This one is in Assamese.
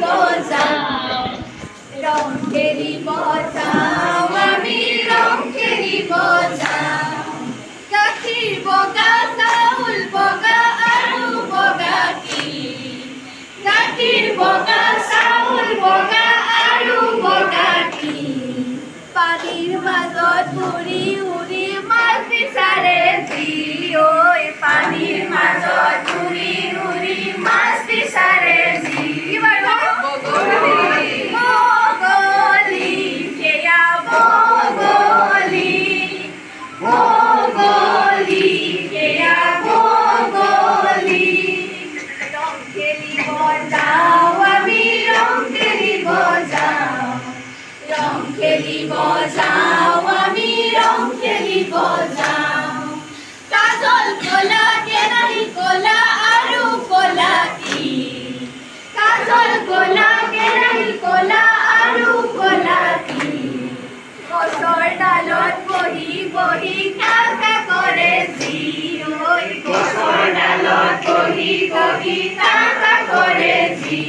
যাও ৰং খেলিব যাও আমি ৰং খেলিব যাও গাখীৰ বগা চাউল বগা আৰু বগা কি গাখীৰ বগা চাউল বগা আৰু বগা কি পানীৰ মাজত উৰি উৰি মাছ বিচাৰে যি ঐ পানীৰ মাজত উৰি উৰি মাছ বিচাৰে যি বগলী সেয়া বগলী বগলী সেয়া বগলী ৰং খেলিব যাওঁ আমি ৰং খেলিব যাওঁ ৰং খেলিব যাওঁ আমি ৰং খেলিব যাওঁ কাজল কলা কেৰাহী কলা আৰু কলা কি কাজল কলা কেৰাহী কলা আৰু কলা কি গছৰ ডালত বহি বহি কা কা কৰে যি ঐ গছৰ ডালত বহি বহি কা কা কৰে যি